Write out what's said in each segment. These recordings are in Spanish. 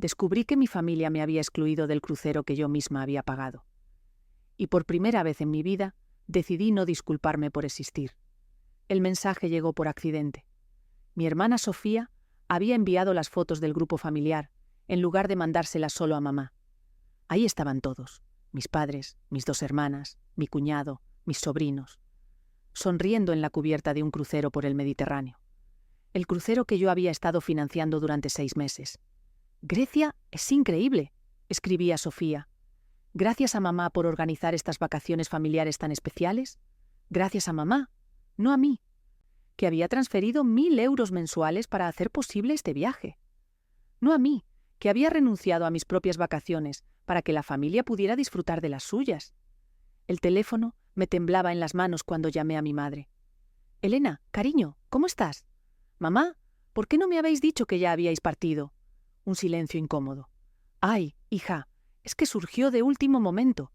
descubrí que mi familia me había excluido del crucero que yo misma había pagado. Y por primera vez en mi vida, decidí no disculparme por existir. El mensaje llegó por accidente. Mi hermana Sofía había enviado las fotos del grupo familiar, en lugar de mandárselas solo a mamá. Ahí estaban todos, mis padres, mis 2 hermanas, mi cuñado, mis sobrinos, sonriendo en la cubierta de un crucero por el Mediterráneo. El crucero que yo había estado financiando durante 6 meses. «Grecia es increíble», escribía Sofía. «Gracias a mamá por organizar estas vacaciones familiares tan especiales. Gracias a mamá, no a mí, que había transferido 1.000 euros mensuales para hacer posible este viaje. No a mí, que había renunciado a mis propias vacaciones para que la familia pudiera disfrutar de las suyas». El teléfono me temblaba en las manos cuando llamé a mi madre. «Elena, cariño, ¿cómo estás? Mamá, ¿por qué no me habéis dicho que ya habíais partido?» Un silencio incómodo. «Ay, hija, es que surgió de último momento.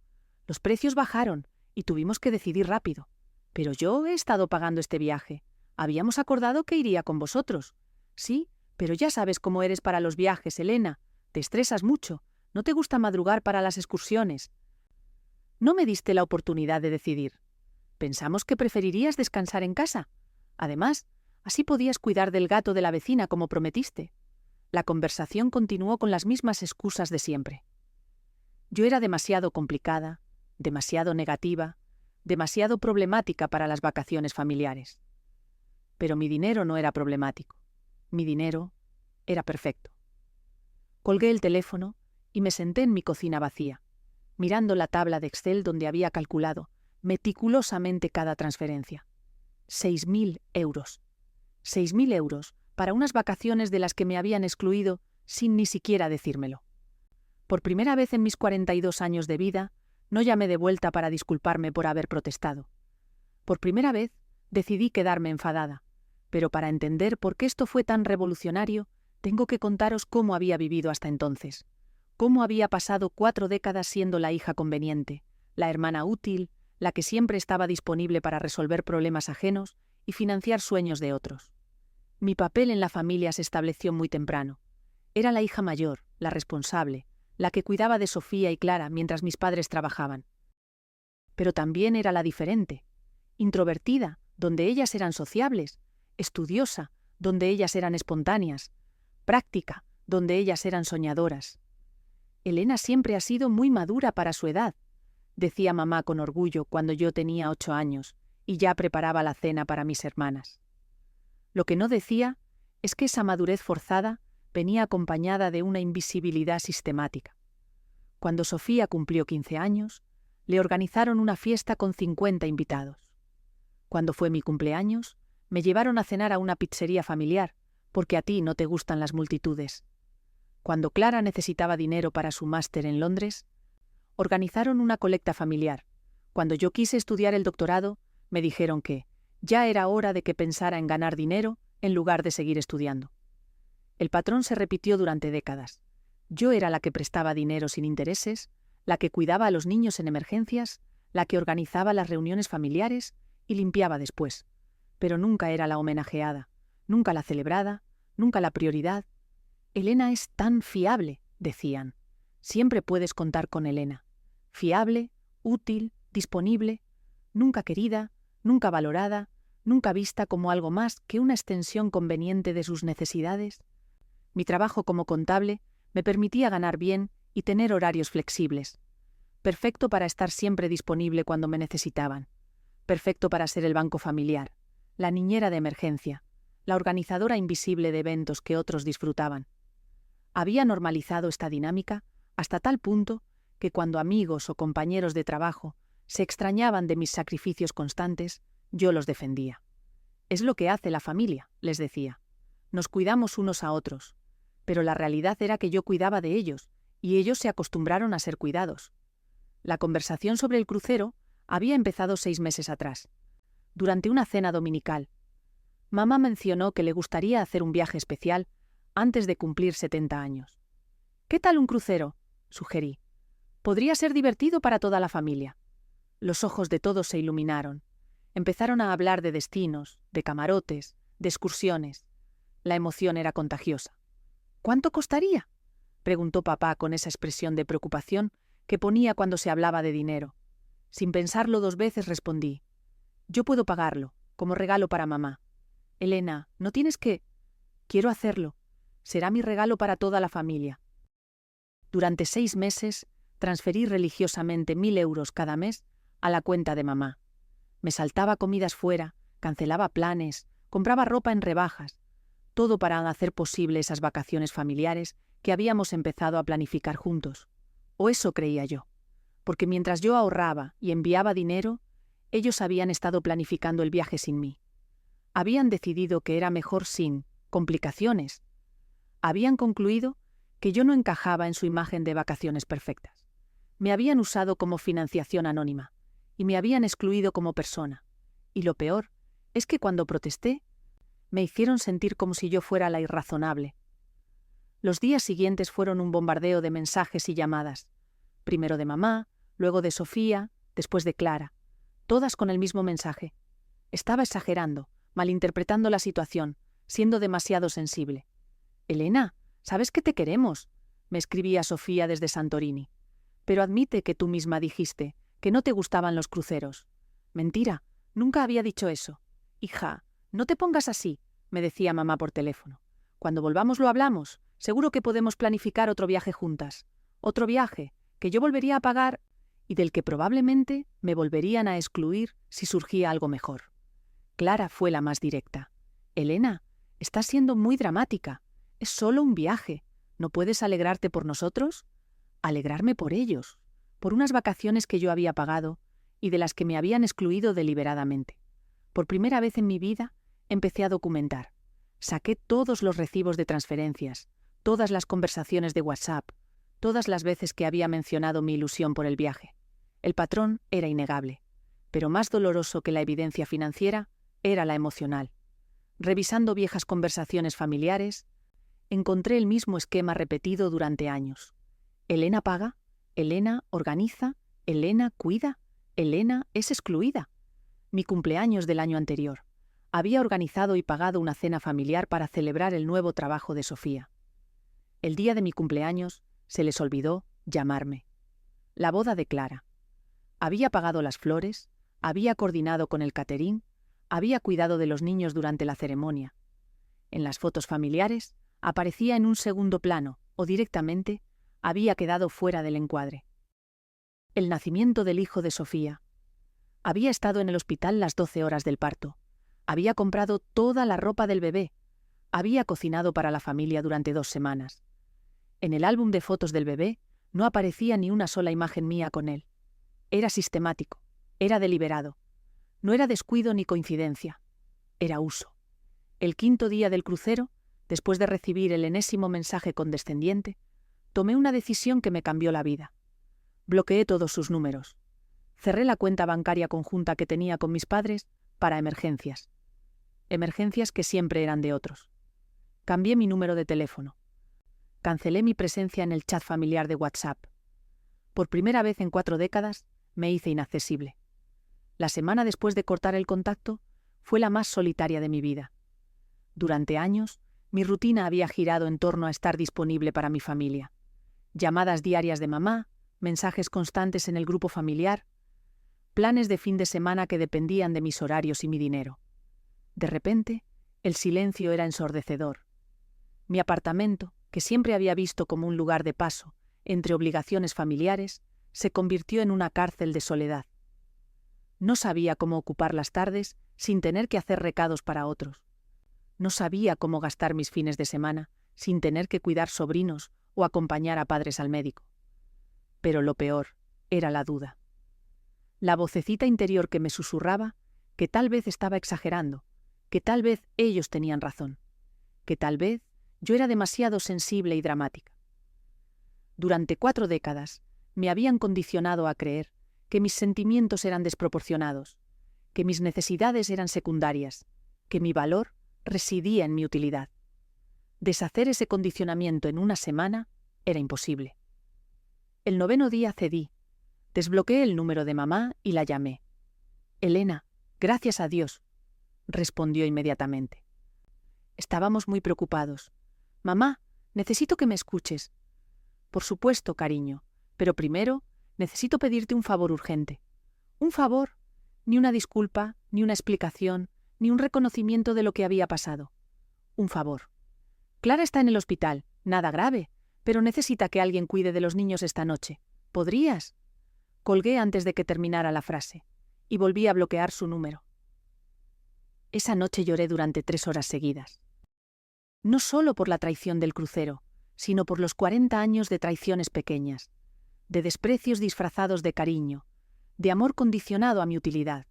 Los precios bajaron y tuvimos que decidir rápido. Pero yo he estado pagando este viaje. Habíamos acordado que iría con vosotros. Sí, pero ya sabes cómo eres para los viajes, Elena. Te estresas mucho. No te gusta madrugar para las excursiones. No me diste la oportunidad de decidir. Pensamos que preferirías descansar en casa. Además, así podías cuidar del gato de la vecina como prometiste». La conversación continuó con las mismas excusas de siempre. Yo era demasiado complicada, demasiado negativa, demasiado problemática para las vacaciones familiares. Pero mi dinero no era problemático. Mi dinero era perfecto. Colgué el teléfono y me senté en mi cocina vacía, mirando la tabla de Excel donde había calculado meticulosamente cada transferencia. 6.000 euros. 6.000 euros para unas vacaciones de las que me habían excluido sin ni siquiera decírmelo. Por primera vez en mis 42 años de vida, no llamé de vuelta para disculparme por haber protestado. Por primera vez, decidí quedarme enfadada, pero para entender por qué esto fue tan revolucionario, tengo que contaros cómo había vivido hasta entonces, cómo había pasado 4 décadas siendo la hija conveniente, la hermana útil, la que siempre estaba disponible para resolver problemas ajenos y financiar sueños de otros. Mi papel en la familia se estableció muy temprano. Era la hija mayor, la responsable, la que cuidaba de Sofía y Clara mientras mis padres trabajaban. Pero también era la diferente, introvertida, donde ellas eran sociables, estudiosa, donde ellas eran espontáneas, práctica, donde ellas eran soñadoras. Elena siempre ha sido muy madura para su edad, decía mamá con orgullo cuando yo tenía 8 años y ya preparaba la cena para mis hermanas. Lo que no decía es que esa madurez forzada venía acompañada de una invisibilidad sistemática. Cuando Sofía cumplió 15 años, le organizaron una fiesta con 50 invitados. Cuando fue mi cumpleaños, me llevaron a cenar a una pizzería familiar, porque a ti no te gustan las multitudes. Cuando Clara necesitaba dinero para su máster en Londres, organizaron una colecta familiar. Cuando yo quise estudiar el doctorado, me dijeron que ya era hora de que pensara en ganar dinero en lugar de seguir estudiando. El patrón se repitió durante décadas. Yo era la que prestaba dinero sin intereses, la que cuidaba a los niños en emergencias, la que organizaba las reuniones familiares y limpiaba después. Pero nunca era la homenajeada, nunca la celebrada, nunca la prioridad. Elena es tan fiable, decían. Siempre puedes contar con Elena. Fiable, útil, disponible, nunca querida, nunca valorada, nunca vista como algo más que una extensión conveniente de sus necesidades. Mi trabajo como contable me permitía ganar bien y tener horarios flexibles. Perfecto para estar siempre disponible cuando me necesitaban. Perfecto para ser el banco familiar, la niñera de emergencia, la organizadora invisible de eventos que otros disfrutaban. Había normalizado esta dinámica hasta tal punto que cuando amigos o compañeros de trabajo se extrañaban de mis sacrificios constantes, yo los defendía. Es lo que hace la familia, les decía. Nos cuidamos unos a otros. Pero la realidad era que yo cuidaba de ellos, y ellos se acostumbraron a ser cuidados. La conversación sobre el crucero había empezado 6 meses atrás, durante una cena dominical. Mamá mencionó que le gustaría hacer un viaje especial antes de cumplir 70 años. «¿Qué tal un crucero?», sugerí. «Podría ser divertido para toda la familia». Los ojos de todos se iluminaron. Empezaron a hablar de destinos, de camarotes, de excursiones. La emoción era contagiosa. «¿Cuánto costaría?», preguntó papá con esa expresión de preocupación que ponía cuando se hablaba de dinero. Sin pensarlo 2 veces respondí: yo puedo pagarlo, como regalo para mamá. Elena, no tienes que... Quiero hacerlo. Será mi regalo para toda la familia. Durante 6 meses, transferí religiosamente 1.000 euros cada mes a la cuenta de mamá. Me saltaba comidas fuera, cancelaba planes, compraba ropa en rebajas, todo para hacer posible esas vacaciones familiares que habíamos empezado a planificar juntos. O eso creía yo. Porque mientras yo ahorraba y enviaba dinero, ellos habían estado planificando el viaje sin mí. Habían decidido que era mejor sin complicaciones. Habían concluido que yo no encajaba en su imagen de vacaciones perfectas. Me habían usado como financiación anónima y me habían excluido como persona. Y lo peor es que cuando protesté, me hicieron sentir como si yo fuera la irrazonable. Los días siguientes fueron un bombardeo de mensajes y llamadas. Primero de mamá, luego de Sofía, después de Clara. Todas con el mismo mensaje. Estaba exagerando, malinterpretando la situación, siendo demasiado sensible. «Elena, sabes que te queremos», me escribía Sofía desde Santorini. «Pero admite que tú misma dijiste que no te gustaban los cruceros». «Mentira, nunca había dicho eso». «Hija, no te pongas así», me decía mamá por teléfono. «Cuando volvamos lo hablamos, seguro que podemos planificar otro viaje juntas. Otro viaje que yo volvería a pagar y del que probablemente me volverían a excluir si surgía algo mejor». Clara fue la más directa. «Elena, estás siendo muy dramática. Es solo un viaje. ¿No puedes alegrarte por nosotros?» Alegrarme por ellos, por unas vacaciones que yo había pagado y de las que me habían excluido deliberadamente. Por primera vez en mi vida, empecé a documentar. Saqué todos los recibos de transferencias, todas las conversaciones de WhatsApp, todas las veces que había mencionado mi ilusión por el viaje. El patrón era innegable, pero más doloroso que la evidencia financiera era la emocional. Revisando viejas conversaciones familiares, encontré el mismo esquema repetido durante años. Elena paga, Elena organiza, Elena cuida, Elena es excluida. Mi cumpleaños del año anterior. Había organizado y pagado una cena familiar para celebrar el nuevo trabajo de Sofía. El día de mi cumpleaños se les olvidó llamarme. La boda de Clara. Había pagado las flores, había coordinado con el catering, había cuidado de los niños durante la ceremonia. En las fotos familiares aparecía en un segundo plano o directamente había quedado fuera del encuadre. El nacimiento del hijo de Sofía. Había estado en el hospital las 12 horas del parto. Había comprado toda la ropa del bebé. Había cocinado para la familia durante 2 semanas. En el álbum de fotos del bebé no aparecía ni una sola imagen mía con él. Era sistemático, era deliberado. No era descuido ni coincidencia. Era uso. El 5.º día del crucero, después de recibir el enésimo mensaje condescendiente, tomé una decisión que me cambió la vida. Bloqueé todos sus números. Cerré la cuenta bancaria conjunta que tenía con mis padres para emergencias. Emergencias que siempre eran de otros. Cambié mi número de teléfono. Cancelé mi presencia en el chat familiar de WhatsApp. Por primera vez en 4 décadas, me hice inaccesible. La semana después de cortar el contacto, fue la más solitaria de mi vida. Durante años, mi rutina había girado en torno a estar disponible para mi familia. Llamadas diarias de mamá, mensajes constantes en el grupo familiar, planes de fin de semana que dependían de mis horarios y mi dinero. De repente, el silencio era ensordecedor. Mi apartamento, que siempre había visto como un lugar de paso entre obligaciones familiares, se convirtió en una cárcel de soledad. No sabía cómo ocupar las tardes sin tener que hacer recados para otros. No sabía cómo gastar mis fines de semana sin tener que cuidar sobrinos o acompañar a padres al médico. Pero lo peor era la duda. La vocecita interior que me susurraba que tal vez estaba exagerando, que tal vez ellos tenían razón, que tal vez yo era demasiado sensible y dramática. Durante 4 décadas me habían condicionado a creer que mis sentimientos eran desproporcionados, que mis necesidades eran secundarias, que mi valor residía en mi utilidad. Deshacer ese condicionamiento en una semana era imposible. El 9.º día cedí. Desbloqueé el número de mamá y la llamé. «Elena, gracias a Dios», respondió inmediatamente. Estábamos muy preocupados. «Mamá, necesito que me escuches». Por supuesto, cariño, pero primero necesito pedirte un favor urgente. Un favor, ni una disculpa, ni una explicación, ni un reconocimiento de lo que había pasado. Un favor. Clara está en el hospital, nada grave, pero necesita que alguien cuide de los niños esta noche. ¿Podrías? Colgué antes de que terminara la frase, y volví a bloquear su número. Esa noche lloré durante 3 horas seguidas. No solo por la traición del crucero, sino por los 40 años de traiciones pequeñas, de desprecios disfrazados de cariño, de amor condicionado a mi utilidad.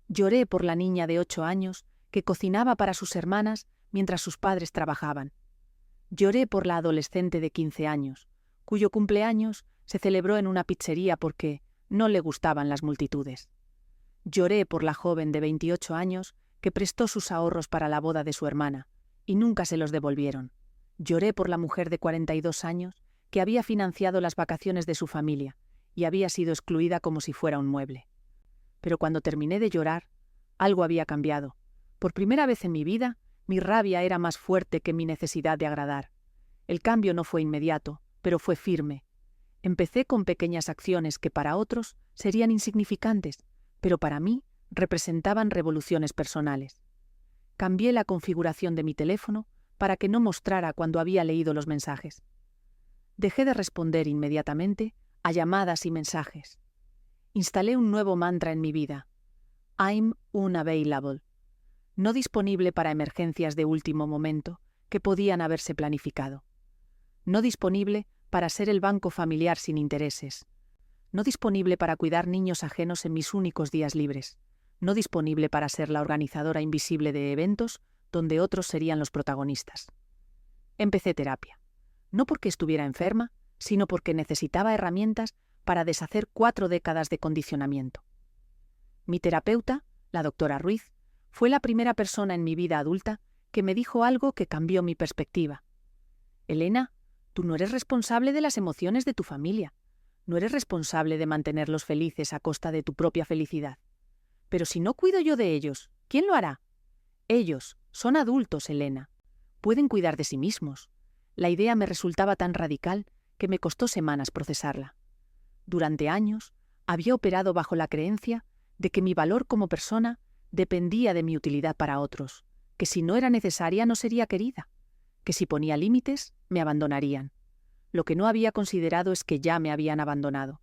Lloré por la niña de 8 años que cocinaba para sus hermanas mientras sus padres trabajaban. Lloré por la adolescente de 15 años, cuyo cumpleaños se celebró en una pizzería porque no le gustaban las multitudes. Lloré por la joven de 28 años que prestó sus ahorros para la boda de su hermana, y nunca se los devolvieron. Lloré por la mujer de 42 años que había financiado las vacaciones de su familia y había sido excluida como si fuera un mueble. Pero cuando terminé de llorar, algo había cambiado. Por primera vez en mi vida, mi rabia era más fuerte que mi necesidad de agradar. El cambio no fue inmediato, pero fue firme. Empecé con pequeñas acciones que para otros serían insignificantes, pero para mí representaban revoluciones personales. Cambié la configuración de mi teléfono para que no mostrara cuando había leído los mensajes. Dejé de responder inmediatamente a llamadas y mensajes. Instalé un nuevo mantra en mi vida. I'm unavailable. No disponible para emergencias de último momento que podían haberse planificado. No disponible para ser el banco familiar sin intereses. No disponible para cuidar niños ajenos en mis únicos días libres. No disponible para ser la organizadora invisible de eventos donde otros serían los protagonistas. Empecé terapia. No porque estuviera enferma, sino porque necesitaba herramientas para deshacer 4 décadas de condicionamiento. Mi terapeuta, la doctora Ruiz, fue la primera persona en mi vida adulta que me dijo algo que cambió mi perspectiva. Elena, tú no eres responsable de las emociones de tu familia. No eres responsable de mantenerlos felices a costa de tu propia felicidad. Pero si no cuido yo de ellos, ¿quién lo hará? Ellos son adultos, Elena. Pueden cuidar de sí mismos. La idea me resultaba tan radical que me costó semanas procesarla. Durante años, había operado bajo la creencia de que mi valor como persona dependía de mi utilidad para otros, que si no era necesaria no sería querida, que si ponía límites, me abandonarían. Lo que no había considerado es que ya me habían abandonado.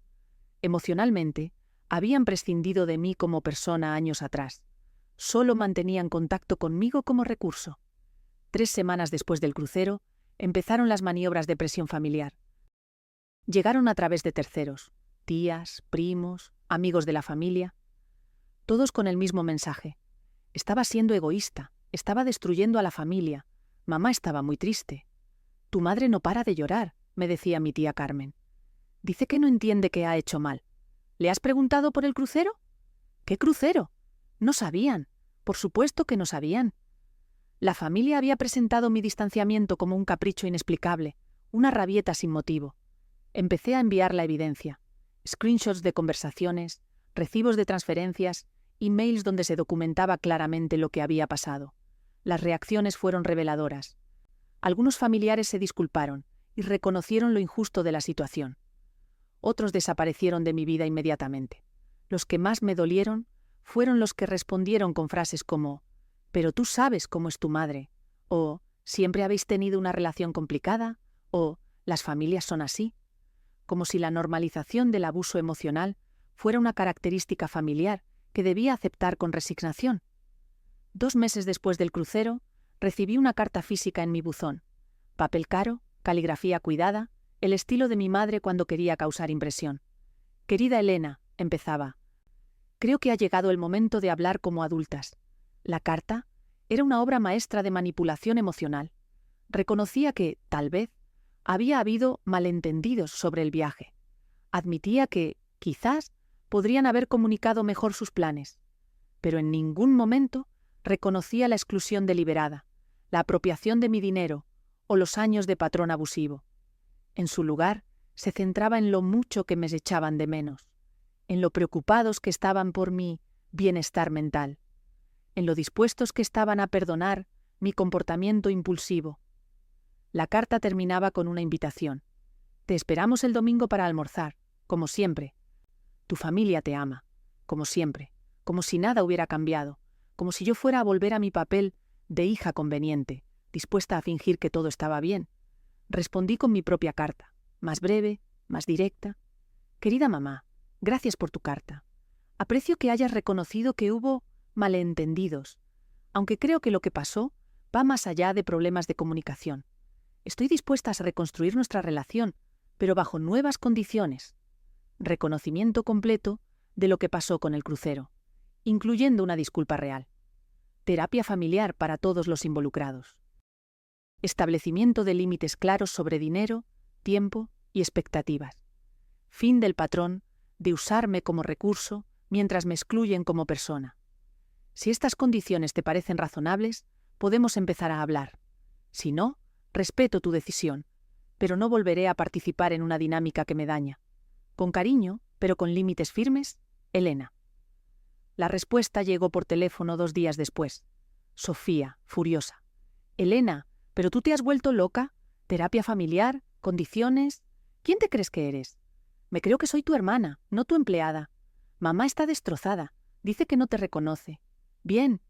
Emocionalmente, habían prescindido de mí como persona años atrás. Solo mantenían contacto conmigo como recurso. 3 semanas después del crucero, empezaron las maniobras de presión familiar. Llegaron a través de terceros, tías, primos, amigos de la familia, todos con el mismo mensaje. Estaba siendo egoísta, estaba destruyendo a la familia. Mamá estaba muy triste. Tu madre no para de llorar, me decía mi tía Carmen. Dice que no entiende qué ha hecho mal. ¿Le has preguntado por el crucero? ¿Qué crucero? No sabían. Por supuesto que no sabían. La familia había presentado mi distanciamiento como un capricho inexplicable, una rabieta sin motivo. Empecé a enviar la evidencia. Screenshots de conversaciones, recibos de transferencias, emails donde se documentaba claramente lo que había pasado. Las reacciones fueron reveladoras. Algunos familiares se disculparon y reconocieron lo injusto de la situación. Otros desaparecieron de mi vida inmediatamente. Los que más me dolieron fueron los que respondieron con frases como «pero tú sabes cómo es tu madre», o «siempre habéis tenido una relación complicada», o «las familias son así», como si la normalización del abuso emocional fuera una característica familiar que debía aceptar con resignación. 2 meses después del crucero, recibí una carta física en mi buzón. Papel caro, caligrafía cuidada, el estilo de mi madre cuando quería causar impresión. «Querida Elena», empezaba, «creo que ha llegado el momento de hablar como adultas». La carta era una obra maestra de manipulación emocional. Reconocía que, tal vez, había habido malentendidos sobre el viaje. Admitía que, quizás, podrían haber comunicado mejor sus planes. Pero en ningún momento reconocía la exclusión deliberada, la apropiación de mi dinero o los años de patrón abusivo. En su lugar, se centraba en lo mucho que me echaban de menos, en lo preocupados que estaban por mi bienestar mental, en lo dispuestos que estaban a perdonar mi comportamiento impulsivo. La carta terminaba con una invitación. Te esperamos el domingo para almorzar, como siempre. Tu familia te ama, como siempre, como si nada hubiera cambiado, como si yo fuera a volver a mi papel de hija conveniente, dispuesta a fingir que todo estaba bien. Respondí con mi propia carta, más breve, más directa. Querida mamá, gracias por tu carta. Aprecio que hayas reconocido que hubo malentendidos, aunque creo que lo que pasó va más allá de problemas de comunicación. Estoy dispuesta a reconstruir nuestra relación, pero bajo nuevas condiciones. Reconocimiento completo de lo que pasó con el crucero, incluyendo una disculpa real. Terapia familiar para todos los involucrados. Establecimiento de límites claros sobre dinero, tiempo y expectativas. Fin del patrón de usarme como recurso mientras me excluyen como persona. Si estas condiciones te parecen razonables, podemos empezar a hablar. Si no, respeto tu decisión, pero no volveré a participar en una dinámica que me daña. Con cariño, pero con límites firmes, Elena. La respuesta llegó por teléfono 2 días después. Sofía, furiosa. Elena, ¿pero tú te has vuelto loca? ¿Terapia familiar? ¿Condiciones? ¿Quién te crees que eres? Me creo que soy tu hermana, no tu empleada. Mamá está destrozada. Dice que no te reconoce. Bien,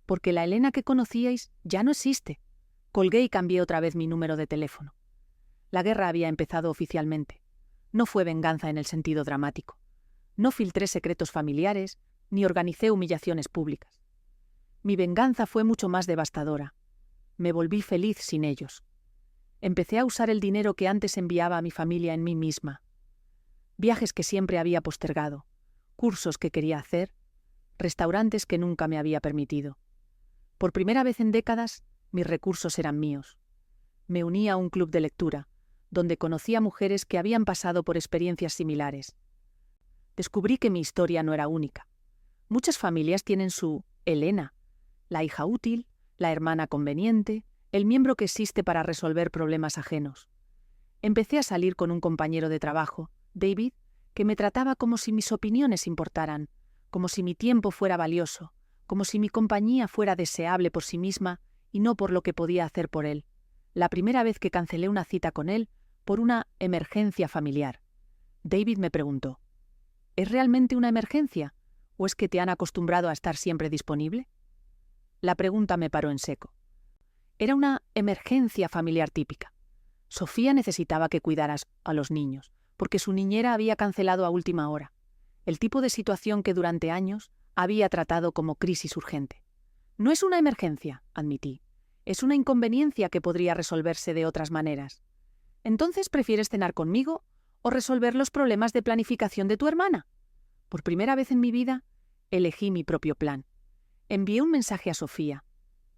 porque la Elena que conocíais ya no existe. Colgué y cambié otra vez mi número de teléfono. La guerra había empezado oficialmente. No fue venganza en el sentido dramático. No filtré secretos familiares, ni organicé humillaciones públicas. Mi venganza fue mucho más devastadora. Me volví feliz sin ellos. Empecé a usar el dinero que antes enviaba a mi familia en mí misma. Viajes que siempre había postergado, cursos que quería hacer, restaurantes que nunca me había permitido. Por primera vez en décadas, mis recursos eran míos. Me uní a un club de lectura, donde conocí a mujeres que habían pasado por experiencias similares. Descubrí que mi historia no era única. Muchas familias tienen su Elena, la hija útil, la hermana conveniente, el miembro que existe para resolver problemas ajenos. Empecé a salir con un compañero de trabajo, David, que me trataba como si mis opiniones importaran, como si mi tiempo fuera valioso, como si mi compañía fuera deseable por sí misma y no por lo que podía hacer por él. La primera vez que cancelé una cita con él por una emergencia familiar. David me preguntó, ¿es realmente una emergencia o es que te han acostumbrado a estar siempre disponible? La pregunta me paró en seco. Era una emergencia familiar típica. Sofía necesitaba que cuidaras a los niños, porque su niñera había cancelado a última hora. El tipo de situación que durante años había tratado como crisis urgente. No es una emergencia, admití. Es una inconveniencia que podría resolverse de otras maneras. ¿Entonces prefieres cenar conmigo o resolver los problemas de planificación de tu hermana? Por primera vez en mi vida, elegí mi propio plan. Envié un mensaje a Sofía.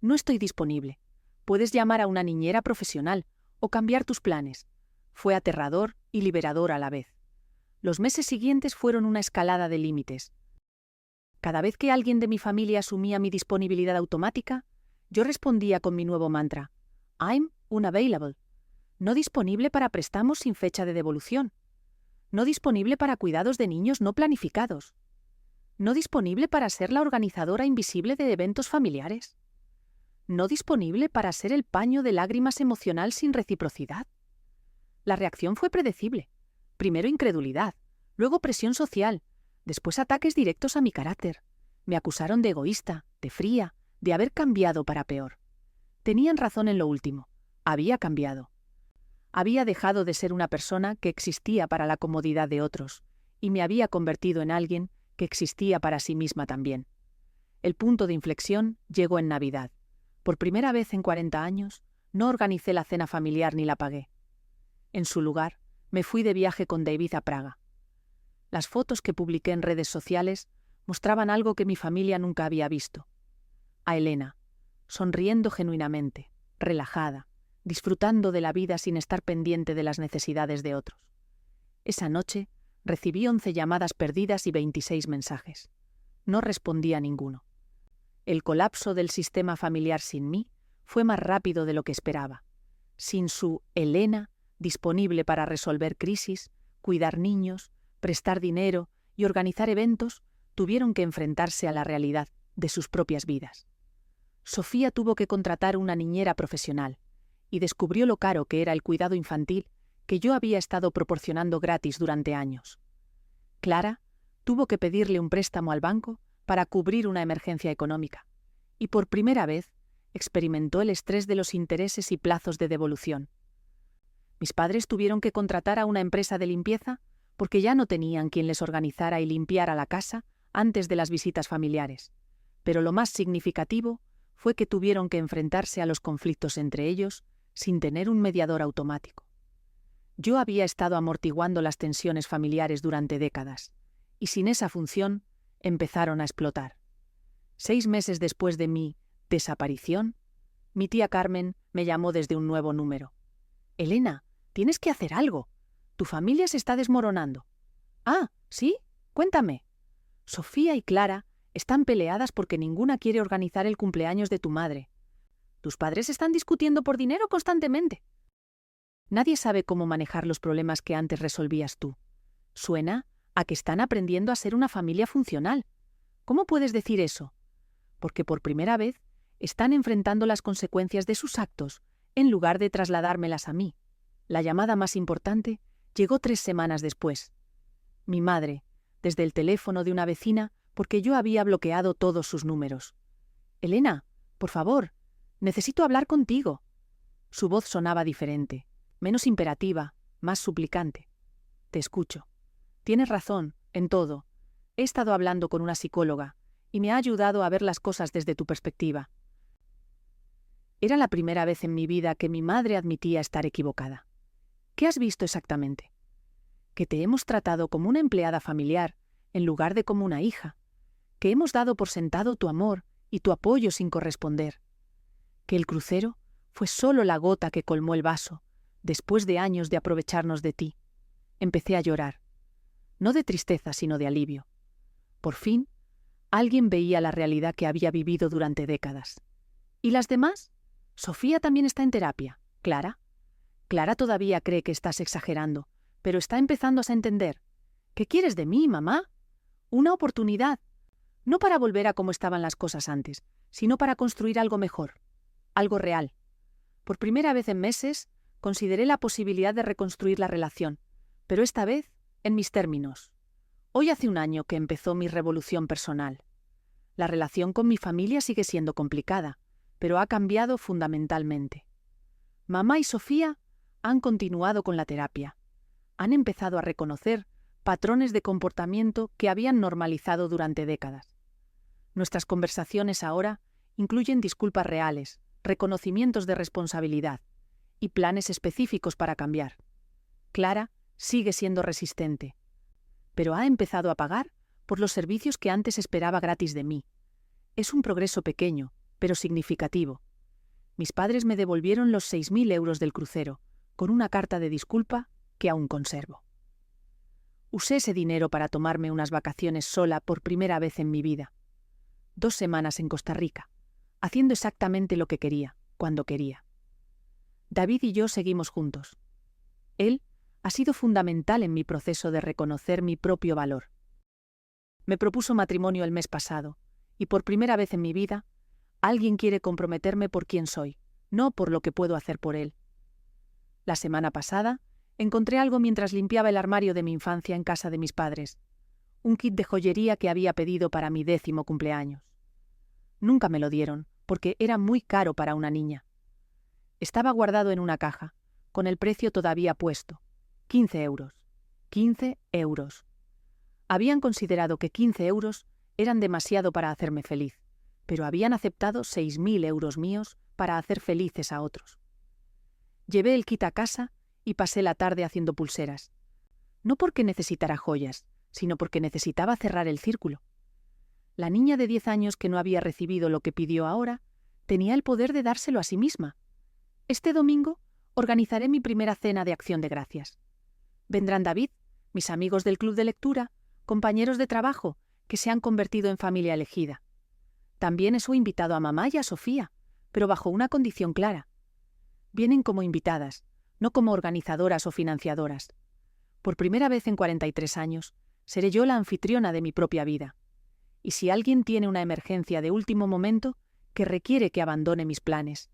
No estoy disponible. Puedes llamar a una niñera profesional o cambiar tus planes. Fue aterrador y liberador a la vez. Los meses siguientes fueron una escalada de límites. Cada vez que alguien de mi familia asumía mi disponibilidad automática, yo respondía con mi nuevo mantra: I'm unavailable. No disponible para préstamos sin fecha de devolución. No disponible para cuidados de niños no planificados. No disponible para ser la organizadora invisible de eventos familiares. No disponible para ser el paño de lágrimas emocional sin reciprocidad. La reacción fue predecible. Primero incredulidad, luego presión social, después ataques directos a mi carácter. Me acusaron de egoísta, de fría, de haber cambiado para peor. Tenían razón en lo último. Había cambiado. Había dejado de ser una persona que existía para la comodidad de otros, y me había convertido en alguien que existía para sí misma también. El punto de inflexión llegó en Navidad. Por primera vez en 40 años, no organicé la cena familiar ni la pagué. En su lugar, me fui de viaje con David a Praga. Las fotos que publiqué en redes sociales mostraban algo que mi familia nunca había visto. A Elena, sonriendo genuinamente, relajada, disfrutando de la vida sin estar pendiente de las necesidades de otros. Esa noche recibí 11 llamadas perdidas y 26 mensajes. No respondí a ninguno. El colapso del sistema familiar sin mí fue más rápido de lo que esperaba. Sin su Elena, disponible para resolver crisis, cuidar niños, prestar dinero y organizar eventos, tuvieron que enfrentarse a la realidad de sus propias vidas. Sofía tuvo que contratar una niñera profesional y descubrió lo caro que era el cuidado infantil que yo había estado proporcionando gratis durante años. Clara tuvo que pedirle un préstamo al banco para cubrir una emergencia económica, y por primera vez experimentó el estrés de los intereses y plazos de devolución. Mis padres tuvieron que contratar a una empresa de limpieza porque ya no tenían quien les organizara y limpiara la casa antes de las visitas familiares, pero lo más significativo fue que tuvieron que enfrentarse a los conflictos entre ellos sin tener un mediador automático. Yo había estado amortiguando las tensiones familiares durante décadas, y sin esa función empezaron a explotar. 6 meses después de mi desaparición, mi tía Carmen me llamó desde un nuevo número. «Elena, tienes que hacer algo. Tu familia se está desmoronando». «Ah, ¿sí? Cuéntame». «Sofía y Clara están peleadas porque ninguna quiere organizar el cumpleaños de tu madre. Tus padres están discutiendo por dinero constantemente. Nadie sabe cómo manejar los problemas que antes resolvías tú. Suena a que están aprendiendo a ser una familia funcional. ¿Cómo puedes decir eso? Porque por primera vez están enfrentando las consecuencias de sus actos en lugar de trasladármelas a mí». La llamada más importante llegó 3 semanas después. Mi madre, desde el teléfono de una vecina, porque yo había bloqueado todos sus números. «Elena, por favor, necesito hablar contigo». Su voz sonaba diferente, menos imperativa, más suplicante. «Te escucho. Tienes razón, en todo. He estado hablando con una psicóloga y me ha ayudado a ver las cosas desde tu perspectiva». Era la primera vez en mi vida que mi madre admitía estar equivocada. «¿Qué has visto exactamente?» «Que te hemos tratado como una empleada familiar en lugar de como una hija. Que hemos dado por sentado tu amor y tu apoyo sin corresponder. Que el crucero fue solo la gota que colmó el vaso, después de años de aprovecharnos de ti». Empecé a llorar. No de tristeza, sino de alivio. Por fin, alguien veía la realidad que había vivido durante décadas. ¿Y las demás? Sofía también está en terapia. ¿Clara? Clara todavía cree que estás exagerando, pero está empezando a entender. ¿Qué quieres de mí, mamá? Una oportunidad. No para volver a cómo estaban las cosas antes, sino para construir algo mejor. Algo real. Por primera vez en meses, consideré la posibilidad de reconstruir la relación, pero esta vez en mis términos. Hoy hace un año que empezó mi revolución personal. La relación con mi familia sigue siendo complicada, pero ha cambiado fundamentalmente. Mamá y Sofía han continuado con la terapia. Han empezado a reconocer patrones de comportamiento que habían normalizado durante décadas. Nuestras conversaciones ahora incluyen disculpas reales, reconocimientos de responsabilidad y planes específicos para cambiar. Clara sigue siendo resistente, pero ha empezado a pagar por los servicios que antes esperaba gratis de mí. Es un progreso pequeño, pero significativo. Mis padres me devolvieron los 6.000 euros del crucero, con una carta de disculpa que aún conservo. Usé ese dinero para tomarme unas vacaciones sola por primera vez en mi vida. 2 semanas en Costa Rica, haciendo exactamente lo que quería, cuando quería. David y yo seguimos juntos. Él ha sido fundamental en mi proceso de reconocer mi propio valor. Me propuso matrimonio el mes pasado, y por primera vez en mi vida, alguien quiere comprometerme por quién soy, no por lo que puedo hacer por él. La semana pasada, encontré algo mientras limpiaba el armario de mi infancia en casa de mis padres. Un kit de joyería que había pedido para mi 10º cumpleaños. Nunca me lo dieron, porque era muy caro para una niña. Estaba guardado en una caja, con el precio todavía puesto. 15 euros. 15 euros. Habían considerado que 15 euros eran demasiado para hacerme feliz, pero habían aceptado 6.000 euros míos para hacer felices a otros. Llevé el kit a casa y pasé la tarde haciendo pulseras. No porque necesitara joyas, sino porque necesitaba cerrar el círculo. La niña de 10 años que no había recibido lo que pidió ahora, tenía el poder de dárselo a sí misma. Este domingo organizaré mi primera cena de acción de gracias. Vendrán David, mis amigos del club de lectura, compañeros de trabajo, que se han convertido en familia elegida. También he invitado a mamá y a Sofía, pero bajo una condición clara. Vienen como invitadas, no como organizadoras o financiadoras. Por primera vez en 43 años, seré yo la anfitriona de mi propia vida. Y si alguien tiene una emergencia de último momento que requiere que abandone mis planes,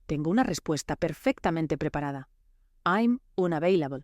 tengo una respuesta perfectamente preparada. I'm unavailable.